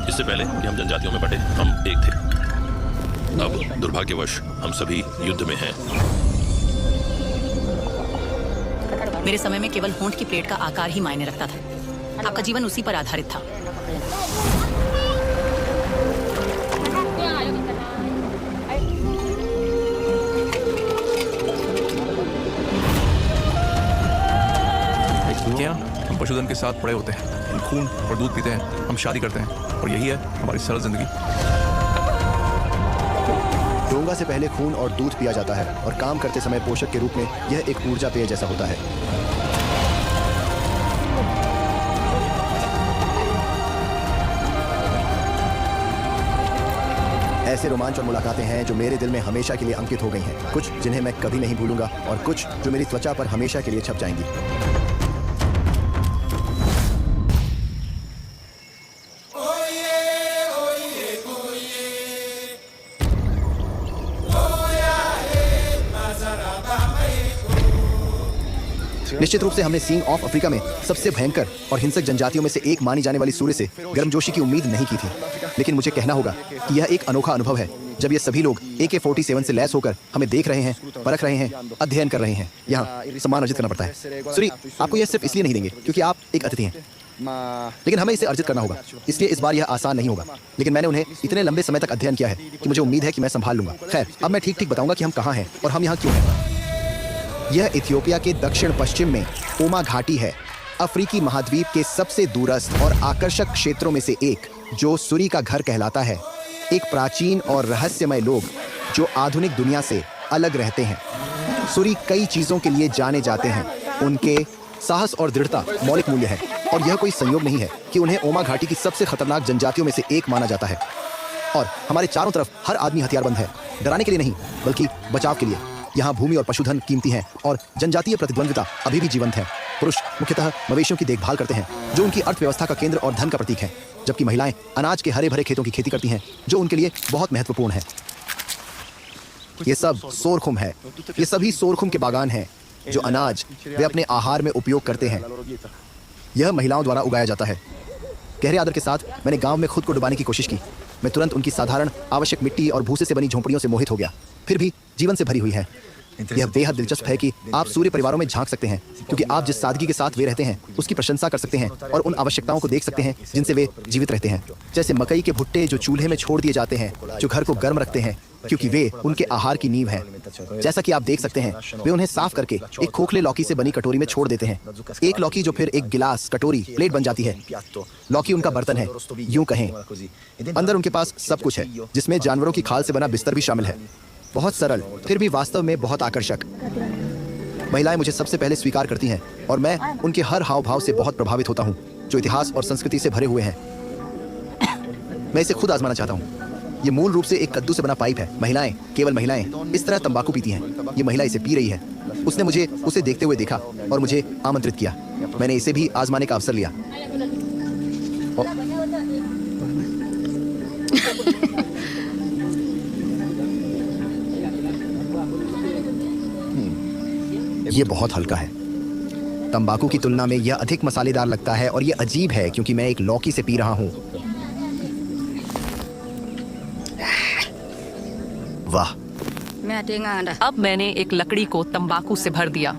इससे पहले कि हम जनजातियों में बटे, हम एक थे। अब दुर्भाग्यवश हम सभी युद्ध में हैं। मेरे समय में केवल होंठ की प्लेट का आकार ही मायने रखता था। आपका जीवन उसी पर आधारित था। क्या हम पशुधन के साथ पड़े होते हैं, हम खून और दूध पीते हैं, हम शादी करते हैं और यही है हमारी सरल जिंदगी। डोंगा से पहले खून और दूध पिया जाता है और काम करते समय पोषक के रूप में यह एक ऊर्जा पेय जैसा होता है। ऐसे रोमांच और मुलाकातें हैं जो मेरे दिल में हमेशा के लिए अंकित हो गई हैं। कुछ जिन्हें मैं कभी नहीं भूलूंगा और कुछ जो मेरी त्वचा पर हमेशा के लिए छप जाएंगी। निश्चित रूप से हमने सींग ऑफ अफ्रीका में सबसे भयंकर और हिंसक जनजातियों में से एक मानी जाने वाली सूर्य से गर्मजोशी की उम्मीद नहीं की थी, लेकिन मुझे कहना होगा कि यह एक अनोखा अनुभव है जब ये सभी लोग AK-47 से लैस होकर हमें देख रहे हैं, परख रहे हैं, अध्ययन कर रहे हैं। यहाँ सम्मान अर्जित करना पड़ता है। सूरी, आपको यह सिर्फ इसलिए नहीं देंगे क्योंकि आप एक अतिथि हैं, लेकिन हमें इसे अर्जित करना होगा। इसलिए इस बार यह आसान नहीं होगा, लेकिन मैंने उन्हें इतने लंबे समय तक अध्ययन किया है कि मुझे उम्मीद है कि मैं संभाल लूंगा। खैर, अब मैं ठीक ठीक बताऊंगा कि हम कहाँ हैं और हम यहाँ क्यों हैं। यह इथियोपिया के दक्षिण पश्चिम में ओमा घाटी है, अफ्रीकी महाद्वीप के सबसे दूरस्थ और आकर्षक क्षेत्रों में से एक, जो सूरी का घर कहलाता है। एक प्राचीन और रहस्यमय लोग जो आधुनिक दुनिया से अलग रहते हैं। सूरी कई चीजों के लिए जाने जाते हैं। उनके साहस और दृढ़ता मौलिक मूल्य है, और यह कोई संयोग नहीं है कि उन्हें ओमा घाटी की सबसे खतरनाक जनजातियों में से एक माना जाता है। और हमारे चारों तरफ हर आदमी हथियारबंद है, डराने के लिए नहीं बल्कि बचाव के लिए। यहाँ भूमि और पशुधन कीमती हैं और जनजातीय प्रतिद्वंद्विता अभी भी जीवंत है। पुरुष मुख्यतः मवेशियों की देखभाल करते हैं जो उनकी अर्थव्यवस्था का केंद्र और धन का प्रतीक है, जबकि महिलाएं अनाज के हरे भरे खेतों की खेती करती हैं जो उनके लिए बहुत महत्वपूर्ण है। ये सब सोरखुम है। ये सभी सोरखुम के बागान हैं जो अनाज वे अपने आहार में उपयोग करते हैं। यह महिलाओं द्वारा उगाया जाता है। गहरे आदर के साथ मैंने गांव में खुद को डुबाने की कोशिश की। मैं तुरंत उनकी साधारण आवश्यक मिट्टी और भूसे से बनी झोंपड़ियों से मोहित हो गया, फिर भी जीवन से भरी हुई है। यह बेहद दिलचस्प है कि आप सूर्य परिवारों में झांक सकते हैं, क्योंकि आप जिस सादगी के साथ वे रहते हैं उसकी प्रशंसा कर सकते हैं और उन आवश्यकताओं को देख सकते हैं जिनसे वे जीवित रहते हैं। जैसे मकई के भुट्टे जो चूल्हे में छोड़ दिए जाते हैं, जो घर को गर्म रखते हैं क्योंकि वे उनके आहार की नींव है। जैसा कि आप देख सकते हैं, वे उन्हें साफ करके एक खोखले लौकी से बनी कटोरी में छोड़ देते हैं। एक लौकी जो फिर एक गिलास, कटोरी, प्लेट बन जाती है। लौकी उनका बर्तन है, यूं कहें। अंदर उनके पास सब कुछ है, जिसमें जानवरों की खाल से बना बिस्तर भी शामिल है। बहुत सरल, फिर भी वास्तव में बहुत आकर्षक। महिलाएं मुझे सबसे पहले स्वीकार करती हैं और मैं उनके हर हाव भाव से बहुत प्रभावित होता हूं, जो इतिहास और संस्कृति से भरे हुए हैं। मैं इसे खुद आजमाना चाहता हूं। ये मूल रूप से एक कद्दू से बना पाइप है। महिलाएं, केवल महिलाएं, इस तरह तंबाकू पीती हैं। ये महिला इसे पी रही है। उसने मुझे उसे देखते हुए देखा और मुझे आमंत्रित किया। मैंने इसे भी आजमाने का अवसर लिया। ये बहुत हल्का है। तंबाकू की तुलना में यह अधिक मसालेदार लगता है और यह अजीब है क्योंकि मैं एक लौकी से पी रहा हूं। वाह। अब मैंने एक लकड़ी को तंबाकू से भर दिया।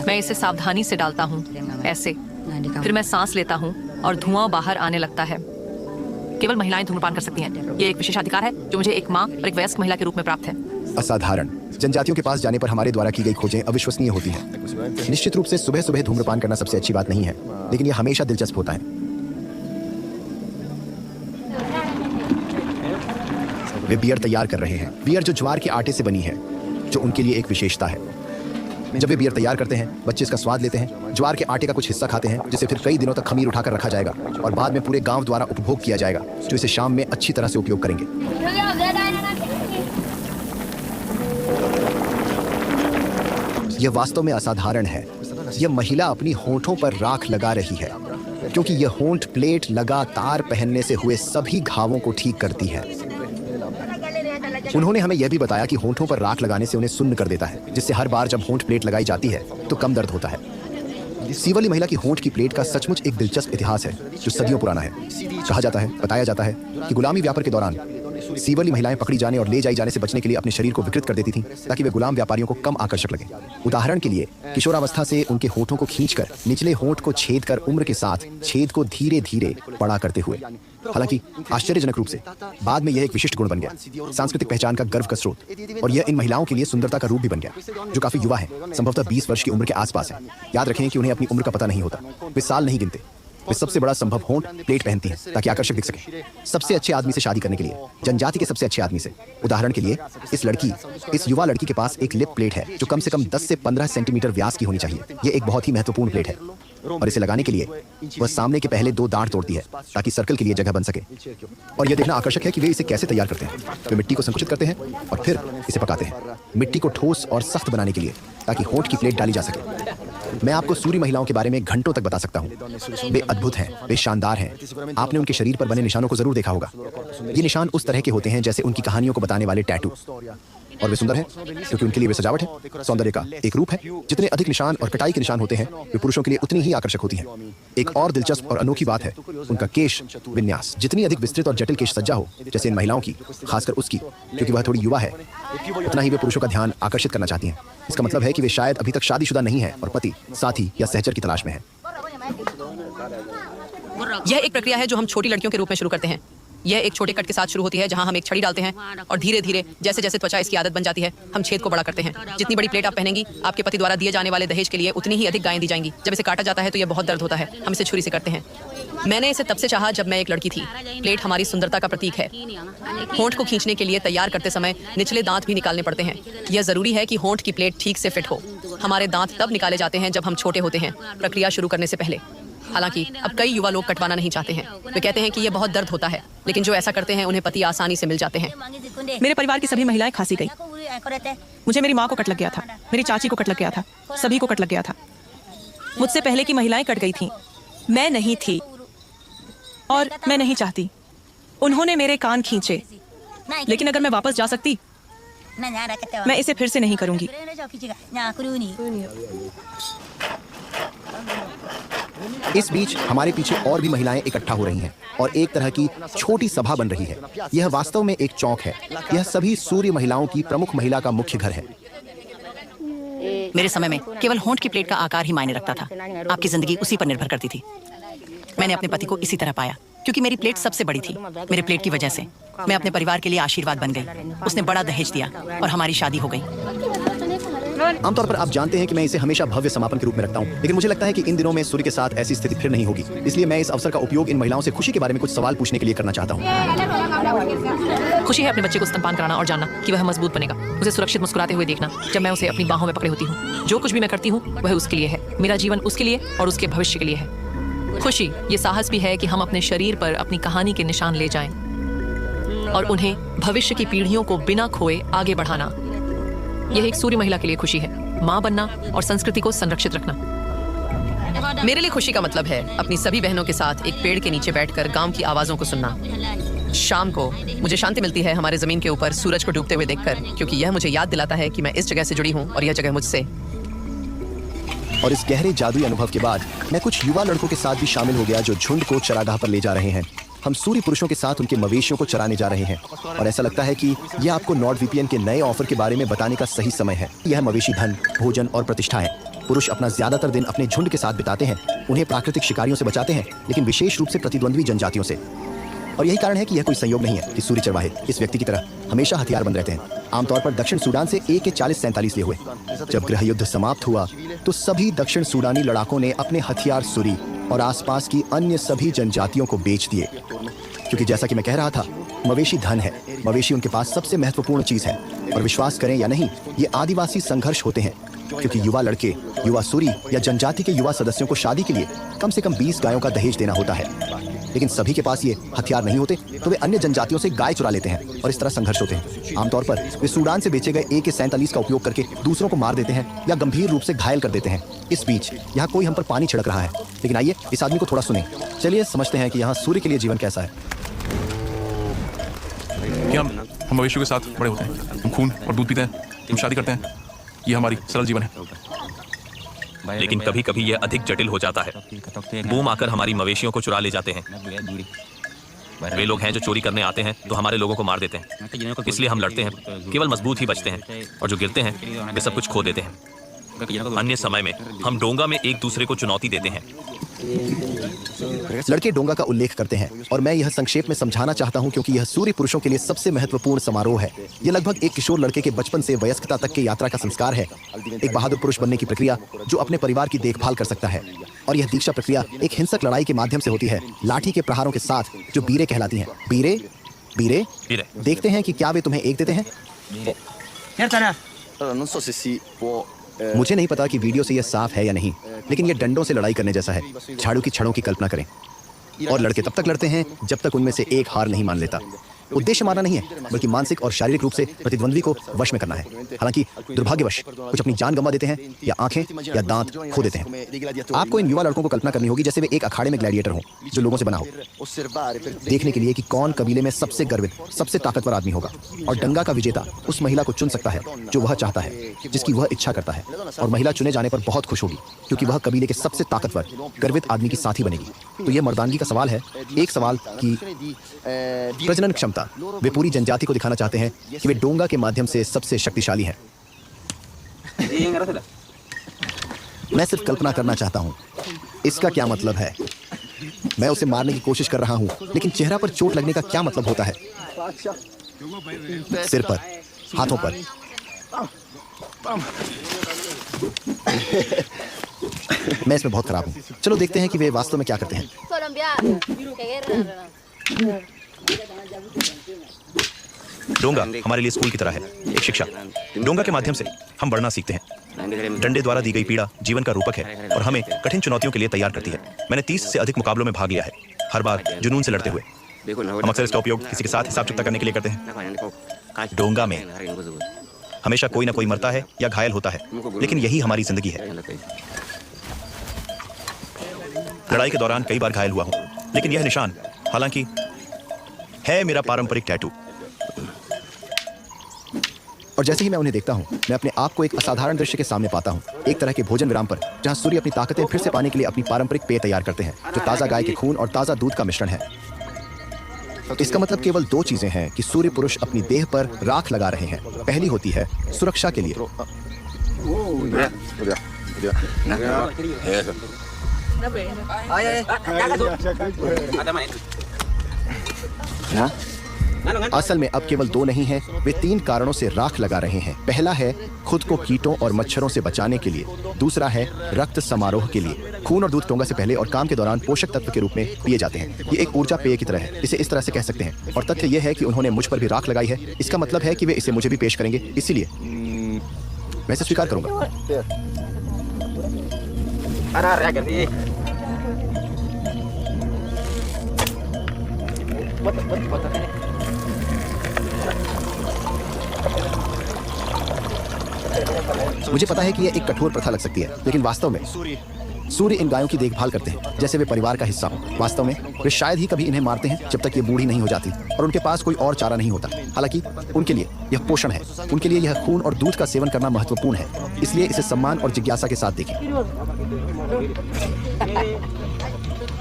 मैं इसे सावधानी से डालता हूँ, ऐसे। फिर मैं सांस लेता हूँ और धुआं बाहर आने लगता है। केवल महिलाएं धूम्रपान कर सकती हैं। ये एक विशेषाधिकार है जो मुझे एक माँ और एक वयस्क महिला के रूप में प्राप्त है। असाधारण। जनजातियों के पास जाने पर हमारे द्वारा की गई खोजें अविश्वसनीय होती हैं। निश्चित रूप से सुबह सुबह धूम्रपान करना सबसे अच्छी बात नहीं है, लेकिन यह हमेशा दिलचस्प होता है। वे बियर तैयार कर रहे हैं। बियर जो ज्वार के आटे से बनी है, जो उनके लिए एक विशेषता है। जब वे बियर तैयार करते हैं, बच्चे इसका स्वाद लेते हैं। ज्वार के आटे का कुछ हिस्सा खाते हैं जिसे फिर कई दिनों तक खमीर उठाकर रखा जाएगा और बाद में पूरे गांव द्वारा उपभोग किया जाएगा, जो इसे शाम में अच्छी तरह से उपयोग करेंगे। यह वास्तव में असाधारण है। यह महिला अपनी होंठों पर राख लगा रही है, क्योंकि यह होंठ प्लेट लगातार पहनने से हुए सभी घावों को ठीक करती है। उन्होंने हमें यह भी बताया कि होंठों पर राख लगाने से उन्हें सुन्न कर देता है, जिससे हर बार जब होंठ प्लेट लगाई जाती है तो कम दर्द होता है। सी वाली महिला की होंठ की प्लेट का सचमुच एक दिलचस्प इतिहास है जो सदियों पुराना है। कहा जाता है, बताया जाता है कि गुलामी व्यापार के दौरान सी वाली महिलाएं पकड़ी जाने और ले जाई जाने से बचने के लिए अपने शरीर को विकृत कर देती थीं ताकि वे गुलाम व्यापारियों को कम आकर्षक लगे। उदाहरण के लिए किशोरावस्था से उनके होठों को खींचकर निचले होंठ को छेद कर उम्र के साथ छेद को धीरे धीरे बड़ा करते हुए। हालांकि आश्चर्यजनक रूप से बाद में यह एक विशिष्ट गुण बन गया, सांस्कृतिक पहचान का गर्व का स्रोत, और यह इन महिलाओं के लिए सुंदरता का रूप भी बन गया जो काफी युवा है, संभवतः 20 वर्ष की उम्र के आसपास है। याद रखें कि उन्हें अपनी उम्र का पता नहीं होता, वे साल नहीं गिनते, वे सबसे बड़ा संभव होंठ प्लेट पहनती हैं ताकि आकर्षक दिख सके। सबसे अच्छे आदमी से शादी करने के लिए, जनजाति के सबसे अच्छे आदमी से, उदाहरण के लिए इस युवा लड़की के पास एक लिप प्लेट है जो कम से कम 10 से 15 सेंटीमीटर व्यास की होनी चाहिए। यह एक बहुत ही महत्वपूर्ण प्लेट है और इसे लगाने के लिए वह सामने के पहले 2 दांत तोड़ती है ताकि सर्कल के लिए जगह बन सके। और यह देखना आकर्षक है कि वे इसे कैसे तैयार करते हैं। वे मिट्टी को संकुचित करते हैं और फिर इसे पकाते हैं, मिट्टी को ठोस और सख्त बनाने के लिए ताकि होंठ की प्लेट डाली जा सके। मैं आपको सूरी महिलाओं के बारे में घंटों तक बता सकता हूँ। वे अद्भुत हैं, वे शानदार हैं। आपने उनके शरीर पर बने निशानों को जरूर देखा होगा। ये निशान उस तरह के होते हैं जैसे उनकी कहानियों को बताने वाले टैटू। और वे सुंदर हैं क्योंकि उनके लिए वे सजावट है, सौंदर्य का एक रूप है। जितने अधिक निशान और कटाई के निशान होते हैं वे पुरुषों के लिए उतनी ही आकर्षक होती हैं। एक और दिलचस्प और अनोखी बात है उनका केश विन्यास। जितनी अधिक विस्तृत और जटिल केश सज्जा हो, जैसे इन महिलाओं की, खासकर उसकी क्योंकि वह थोड़ी युवा है, उतना ही वे पुरुषों का ध्यान आकर्षित करना चाहती हैं। इसका मतलब है कि वे शायद अभी तक शादीशुदा नहीं है और पति, साथी या सहचर की तलाश में है। यह एक प्रक्रिया है जो हम छोटी लड़कियों के रूप में शुरू करते हैं। यह एक छोटे कट के साथ शुरू होती है जहां हम एक छड़ी डालते हैं और धीरे धीरे जैसे जैसे त्वचा इसकी आदत बन जाती है हम छेद को बड़ा करते हैं। जितनी बड़ी प्लेट आप पहनेंगी आपके पति द्वारा दिए जाने वाले दहेज के लिए उतनी ही अधिक गायें दी जाएंगी। जब इसे काटा जाता है तो यह बहुत दर्द होता है। हम इसे छुरी से करते हैं। मैंने इसे तब से चाहा जब मैं एक लड़की थी। प्लेट हमारी सुंदरता का प्रतीक है। होंठ को खींचने के लिए तैयार करते समय निचले दांत भी निकालने पड़ते हैं। यह जरूरी है कि होंठ की प्लेट ठीक से फिट हो। हमारे दांत तब निकाले जाते हैं जब हम छोटे होते हैं, प्रक्रिया शुरू करने से पहले। हालांकि अब कई युवा लोग कटवाना नहीं चाहते हैं। वे कहते हैं कि यह बहुत दर्द होता है, लेकिन जो ऐसा करते हैं उन्हें पति आसानी से मिल जाते हैं। मेरे परिवार की सभी महिलाएं खांसी गई। मुझे मेरी माँ को कट लग गया था, मेरी चाची को कट लग गया था, सभी को कट लग गया था। मुझसे पहले की महिलाएं कट गई थीं, मैं नहीं थी और मैं नहीं चाहती। उन्होंने मेरे कान खींचे, लेकिन अगर मैं वापस जा सकती मैं इसे फिर से नहीं करूंगी। इस बीच हमारे पीछे और भी महिलाएं इकट्ठा हो रही हैं और एक तरह की छोटी सभा बन रही है। यह वास्तव में एक चौक है। यह सभी सूर्य महिलाओं की प्रमुख महिला का मुख्य घर है। मेरे समय में केवल होंठ की प्लेट का आकार ही मायने रखता था। आपकी जिंदगी उसी पर निर्भर करती थी। मैंने अपने पति को इसी तरह पाया क्योंकि मेरी प्लेट सबसे बड़ी थी। मेरे प्लेट की वजह से मैं अपने परिवार के लिए आशीर्वाद बन गई। उसने बड़ा दहेज दिया और हमारी शादी हो गई। आमतौर पर आप जानते हैं कि मैं इसे हमेशा भव्य समापन के रूप में रखता हूं, लेकिन मुझे लगता है कि इन दिनों में सूर्य के साथ ऐसी स्थिति फिर नहीं होगी। इसलिए मैं इस अवसर का उपयोग इन महिलाओं से खुशी के बारे में कुछ सवाल पूछने के लिए करना चाहता हूं। खुशी है अपने बच्चे को स्तनपान कराना और जानना कि वह मजबूत बनेगा। उसे सुरक्षित मुस्कुराते हुए देखना जब मैं उसे अपनी बाहों में पकड़े होती हूँ। जो कुछ भी मैं करती हूँ वह उसके लिए है। मेरा जीवन उसके लिए और उसके भविष्य के लिए है। खुशी ये साहस भी है कि हम अपने शरीर पर अपनी कहानी के निशान ले जाएं और उन्हें भविष्य की पीढ़ियों को बिना खोए आगे बढ़ाना। यह एक सूर्य महिला के लिए खुशी है, माँ बनना और संस्कृति को संरक्षित रखना। मेरे लिए खुशी का मतलब है अपनी सभी बहनों के साथ एक पेड़ के नीचे बैठकर गांव की आवाजों को सुनना। शाम को मुझे शांति मिलती है हमारे जमीन के ऊपर सूरज को डूबते हुए देखकर, क्योंकि यह मुझे याद दिलाता है कि मैं इस जगह से जुड़ी हूँ और यह जगह मुझसे। और इस गहरे जादुई अनुभव के बाद मैं कुछ युवा लड़कों के साथ भी शामिल हो गया जो झुंड को चरागाह पर ले जा रहे हैं। हम सूर्य पुरुषों के साथ उनके मवेशियों को चराने जा रहे हैं और ऐसा लगता है कि यह आपको NordVPN के नए ऑफर के बारे में बताने का सही समय है। यह मवेशी धन, भोजन और प्रतिष्ठा है। पुरुष अपना ज्यादातर दिन अपने झुंड के साथ बिताते हैं। उन्हें प्राकृतिक शिकारियों से बचाते हैं, लेकिन विशेष रूप से प्रतिद्वंद्वी जनजातियों से। और यही कारण है कि यह कोई संयोग नहीं है कि सूर्य चरवाहे इस व्यक्ति की तरह हमेशा हथियारबंद रहते हैं। आमतौर पर दक्षिण सूडान से AK-4047 लिए हुए। जब गृह युद्ध समाप्त हुआ तो सभी दक्षिण सूडानी लड़ाकों ने अपने हथियार सूरी और आसपास की अन्य सभी जनजातियों को बेच दिए, क्योंकि जैसा कि मैं कह रहा था, मवेशी धन है। मवेशी उनके पास सबसे महत्वपूर्ण चीज है। और विश्वास करें या नहीं, ये आदिवासी संघर्ष होते हैं, क्योंकि युवा लड़के, युवा सूरी या जनजाति के युवा सदस्यों को शादी के लिए कम से कम 20 गायों का दहेज देना होता है। लेकिन सभी के पास ये हथियार नहीं होते, तो वे अन्य जनजातियों से गाय चुरा लेते हैं और इस तरह संघर्ष होते हैं। आमतौर पर वे सूडान से बेचे गए AK-47 का उपयोग करके दूसरों को मार देते हैं या गंभीर रूप से घायल कर देते हैं। इस बीच यहाँ कोई हम पर पानी छिड़क रहा है, लेकिन आइए इस आदमी को थोड़ा सुने। चलिए समझते हैं कि यहाँ सूर्य के लिए जीवन कैसा है। हम मवेशियों के साथ बड़े होते हैं, हम खून और दूध पीते हैं, हम शादी करते हैं। ये हमारी सरल जीवन है। लेकिन कभी कभी यह अधिक जटिल हो जाता है। बूम आकर हमारी मवेशियों को चुरा ले जाते हैं। वे लोग हैं जो चोरी करने आते हैं तो हमारे लोगों को मार देते हैं, इसलिए हम लड़ते हैं। केवल मजबूत ही बचते हैं और जो गिरते हैं वे सब कुछ खो देते हैं। अन्य समय में हम डोंगा में एक दूसरे को चुनौती देते हैं। लड़के डोंगा का उल्लेख करते हैं और मैं यह संक्षेप में समझाना चाहता हूं क्योंकि यह सूर्य पुरुषों के लिए सबसे महत्वपूर्ण समारोह है। यह लगभग एक किशोर लड़के के बचपन से वयस्कता तक के यात्रा का संस्कार है, एक बहादुर पुरुष बनने की प्रक्रिया जो अपने परिवार की देखभाल कर सकता है। और यह दीक्षा प्रक्रिया एक हिंसक लड़ाई के माध्यम से होती है, लाठी के प्रहारों के साथ, जो बीरे कहलाती हैं। बीरे बीरे देखते हैं कि क्या वे तुम्हें एक देते हैं। मुझे नहीं पता कि वीडियो से यह साफ है या नहीं, लेकिन यह डंडों से लड़ाई करने जैसा है। झाड़ू की छड़ों की कल्पना करें और लड़के तब तक लड़ते हैं जब तक उनमें से एक हार नहीं मान लेता। उद्देश्य मारना नहीं है, बल्कि मानसिक और शारीरिक रूप से प्रतिद्वंद्वी को वश में करना है। हालांकि दुर्भाग्यवश कुछ अपनी जान गंवा देते हैं या आंखें या दांत खो देते हैं। आपको इन युवा लड़कों को कल्पना करनी होगी जैसे वे एक अखाड़े में ग्लैडिएटर हो जो लोगों से बना हो, देखने के लिए कि कौन कबीले में सबसे गर्वित, सबसे ताकतवर आदमी होगा। और डंगा का विजेता उस महिला को चुन सकता है जो वह चाहता है, जिसकी वह इच्छा करता है। और महिला चुने जाने पर बहुत खुश होगी क्योंकि वह कबीले के सबसे ताकतवर, गर्वित आदमी की साथी बनेगी। तो यह मर्दानगी का सवाल है। एक सवाल की प्रजनन क्षमता। वे पूरी जनजाति को दिखाना चाहते हैं कि वे डोंगा के माध्यम से सबसे शक्तिशाली हैं। मैं सिर्फ कल्पना करना चाहता हूं इसका क्या मतलब है। मैं उसे मारने की कोशिश कर रहा हूं, लेकिन चेहरा पर चोट लगने का क्या मतलब होता है? सिर पर, हाथों पर। मैं इसमें बहुत खराब हूं। चलो देखते हैं कि वे वास्तव में क्या करते हैं। डोंगा हमारे लिए स्कूल की तरह है, एक शिक्षा। डोंगा के माध्यम से हम बढ़ना सीखते हैं। डंडे द्वारा दी गई पीड़ा जीवन का रूपक है और हमें कठिन चुनौतियों के लिए तैयार करती है। मैंने 30 से अधिक मुकाबलों में भाग लिया है, हर बार जुनून से लड़ते हुए। हम अक्सर इसका उपयोग किसी के साथ हिसाब चुकता करने के लिए करते हैं। डोंगा में हमेशा कोई ना कोई मरता है या घायल होता है, लेकिन यही हमारी जिंदगी है। लड़ाई के दौरान कई बार घायल हुआ हूं, लेकिन यह निशान हालांकि है मेरा पारंपरिक टैटू। और जैसे ही मैं उन्हें देखता हूं, मैं अपने आप को एक असाधारण दृश्य के सामने पाता हूं, एक तरह के भोजन विराम पर, जहां सूर्य अपनी ताकतें फिर से पाने के लिए अपनी पारंपरिक पेय तैयार करते हैं, जो ताजा गाय के खून और ताजा दूध का मिश्रण है। इसका मतलब केवल दो चीजें हैं कि सूर्य पुरुष अपनी देह पर राख लगा रहे हैं। पहली होती है सुरक्षा के लिए, असल में अब केवल दो नहीं हैं, वे 3 कारणों से राख लगा रहे हैं। पहला है खुद को कीटों और मच्छरों से बचाने के लिए। दूसरा है रक्त समारोह के लिए। खून और दूध डोंगा से पहले और काम के दौरान पोषक तत्व के रूप में पिए जाते हैं। ये एक ऊर्जा पेय की तरह है, इसे इस तरह से कह सकते हैं। और तथ्य यह है कि उन्होंने मुझ पर भी राख लगाई है। इसका मतलब है कि वे इसे मुझे भी पेश करेंगे, इसीलिए मैं इसे स्वीकार करूंगा। मुझे पता है कि यह एक कठोर प्रथा लग सकती है, लेकिन वास्तव में सूर्य इन गायों की देखभाल करते हैं जैसे वे परिवार का हिस्सा हो। वास्तव में वे शायद ही कभी इन्हें मारते हैं जब तक ये बूढ़ी नहीं हो जाती और उनके पास कोई और चारा नहीं होता। हालांकि उनके लिए यह पोषण है, उनके लिए यह खून और दूध का सेवन करना महत्वपूर्ण है, इसलिए इसे सम्मान और जिज्ञासा के साथ देखें।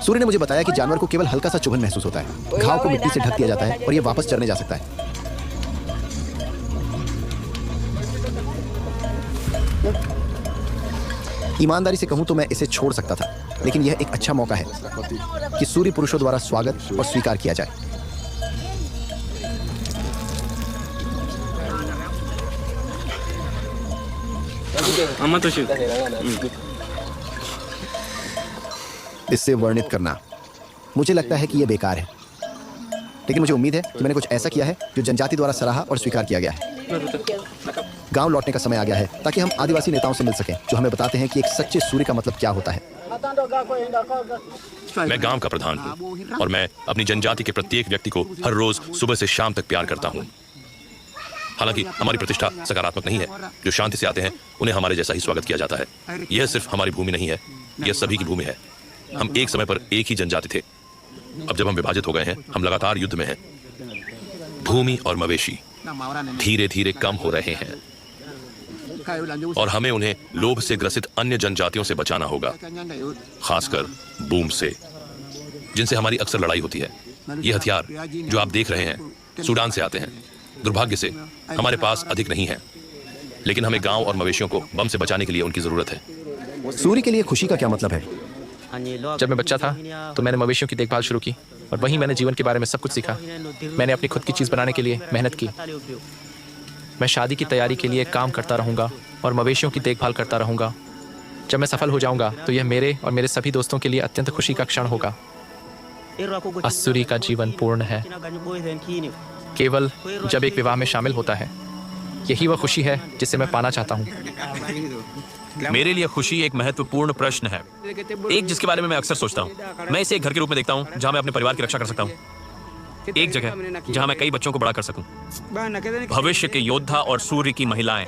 सूर्य ने मुझे बताया कि जानवर को केवल हल्का सा चुभन महसूस होता है। घाव को मिट्टी से ढक दिया जाता है और यह वापस चरने जा सकता है। ईमानदारी से कहूं तो मैं इसे छोड़ सकता था, लेकिन यह एक अच्छा मौका है कि सूर्य पुरुषों द्वारा स्वागत और स्वीकार किया जाए। इससे वर्णित करना मुझे लगता है कि यह बेकार है, लेकिन मुझे उम्मीद है कि मैंने कुछ ऐसा किया है जो जनजाति द्वारा सराहा और स्वीकार किया गया है। गांव लौटने का समय आ गया है ताकि हम आदिवासी नेताओं से मिल सकें जो हमें बताते हैं कि एक सच्चे सूर्य का मतलब क्या होता है। मैं गांव का प्रधान हूं और मैं अपनी जनजाति के प्रत्येक व्यक्ति को हर रोज सुबह से शाम तक प्यार करता हूं। हालांकि हमारी प्रतिष्ठा सकारात्मक नहीं है। जो शांति से आते हैं उन्हें हमारे जैसा ही स्वागत किया जाता है। यह सिर्फ हमारी भूमि नहीं है, यह सभी की भूमि है। हम एक समय पर एक ही जनजाति थे। अब जब हम विभाजित हो गए हैं, हम लगातार युद्ध में हैं। भूमि और मवेशी धीरे धीरे कम हो रहे हैं। और हमें उन्हें लोभ से ग्रसित अन्य जनजातियों से बचाना होगा, खासकर बूम से, जिनसे हमारी अक्सर लड़ाई होती है। ये हथियार जो आप देख रहे हैं सूडान से आते हैं। दुर्भाग्य से हमारे पास अधिक नहीं है, लेकिन हमें गांव और मवेशियों को बम से बचाने के लिए उनकी जरूरत है। सूर्य के लिए खुशी का क्या मतलब है? जब मैं बच्चा था तो मैंने मवेशियों की देखभाल शुरू की और वहीं मैंने जीवन के बारे में सब कुछ सीखा। मैंने अपनी खुद की चीज़ बनाने के लिए मेहनत की। मैं शादी की तैयारी के लिए काम करता रहूँगा और मवेशियों की देखभाल करता रहूँगा। जब मैं सफल हो जाऊँगा तो यह मेरे और मेरे सभी दोस्तों के लिए अत्यंत खुशी का क्षण होगा। असूरी का जीवन पूर्ण है केवल जब एक विवाह में शामिल होता है। यही वह खुशी है जिसे मैं पाना चाहता हूँ। मेरे लिए खुशी एक महत्वपूर्ण प्रश्न है, एक जिसके बारे में मैं अक्सर सोचता हूँ। मैं इसे एक घर के रूप में देखता हूँ जहाँ मैं अपने परिवार की रक्षा कर सकता हूँ, एक जगह जहाँ मैं कई बच्चों को बड़ा कर सकूँ। भविष्य के योद्धा और सूर्य की महिलाएं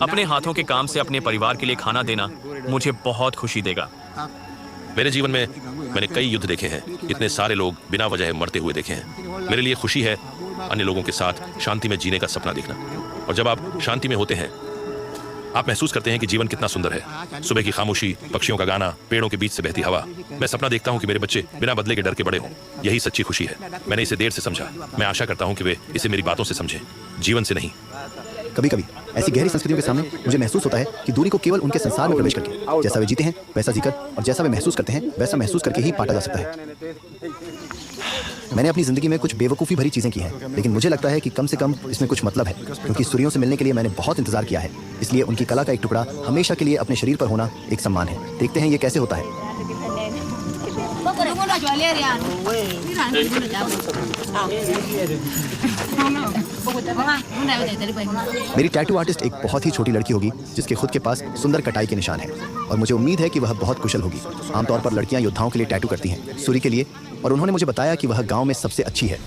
अपने हाथों के काम से अपने परिवार के लिए खाना देना मुझे बहुत खुशी देगा। मेरे जीवन में मैंने कई युद्ध देखे हैं, इतने सारे लोग बिना वजह मरते हुए देखे हैं। मेरे लिए खुशी है अन्य लोगों के साथ शांति में जीने का सपना देखना। और जब आप शांति में होते हैं, आप महसूस करते हैं कि जीवन कितना सुंदर है। सुबह की खामोशी, पक्षियों का गाना, पेड़ों के बीच से बहती हवा। मैं सपना देखता हूँ कि मेरे बच्चे बिना बदले के डर के बड़े हों। यही सच्ची खुशी है। मैंने इसे देर से समझा। मैं आशा करता हूँ कि वे इसे मेरी बातों से समझें, जीवन से नहीं। कभी कभी ऐसी गहरी संस्कृतियों के सामने मुझे महसूस होता है कि दूरी को केवल उनके संसार में प्रवेश करके, जैसा वे जीते हैं वैसा जीकर और जैसा वे महसूस करते हैं वैसा महसूस करके ही पाटा जा सकता है। मैंने अपनी जिंदगी में कुछ बेवकूफ़ी भरी चीज़ें की हैं, लेकिन मुझे लगता है कि कम से कम इसमें कुछ मतलब है, क्योंकि सूर्यों से मिलने के लिए मैंने बहुत इंतजार किया है। इसलिए उनकी कला का एक टुकड़ा हमेशा के लिए अपने शरीर पर होना एक सम्मान है। देखते हैं ये कैसे होता है। मेरी टैटू आर्टिस्ट एक बहुत ही छोटी लड़की होगी जिसके खुद के पास सुंदर कटाई के निशान हैं, और मुझे उम्मीद है कि वह बहुत कुशल होगी। आमतौर पर लड़कियां योद्धाओं के लिए टैटू करती हैं, सूर्य के लिए, और उन्होंने मुझे बताया कि वह गांव में सबसे अच्छी है।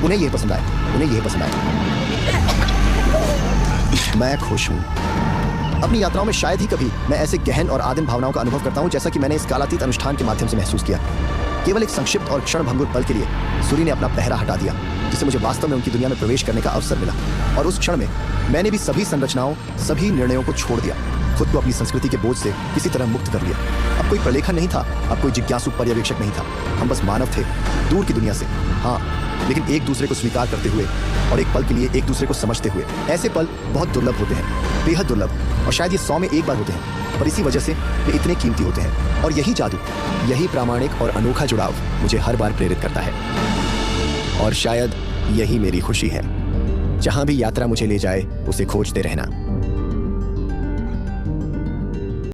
उन्हें ये पसंद आया, उन्हें ये पसंद आया। मैं खुश हूँ। अपनी यात्राओं में शायद ही कभी मैं ऐसे गहन और आदिम भावनाओं का अनुभव करता हूँ जैसा कि मैंने इस कालातीत अनुष्ठान के माध्यम से महसूस किया। केवल एक संक्षिप्त और क्षणभंगुर पल के लिए सूर्य ने अपना पहरा हटा दिया, जिससे मुझे वास्तव में उनकी दुनिया में प्रवेश करने का अवसर मिला। और उस क्षण में मैंने भी सभी संरचनाओं, सभी निर्णयों को छोड़ दिया, खुद को अपनी संस्कृति के बोझ से किसी तरह मुक्त कर लिया। अब कोई प्रलेखन नहीं था, अब कोई जिज्ञासु पर्यवेक्षक नहीं था। हम बस मानव थे, दूर की दुनिया से, हाँ, लेकिन एक दूसरे को स्वीकार करते हुए और एक पल के लिए एक दूसरे को समझते हुए। ऐसे पल बहुत दुर्लभ होते हैं, बेहद दुर्लभ, और शायद ये 100 में एक बार होते हैं, पर इसी वजह से वे इतने कीमती होते हैं। और यही जादू, यही प्रामाणिक और अनोखा जुड़ाव मुझे हर बार प्रेरित करता है। और शायद यही मेरी खुशी है। जहां भी यात्रा मुझे ले जाए, उसे खोजते रहना।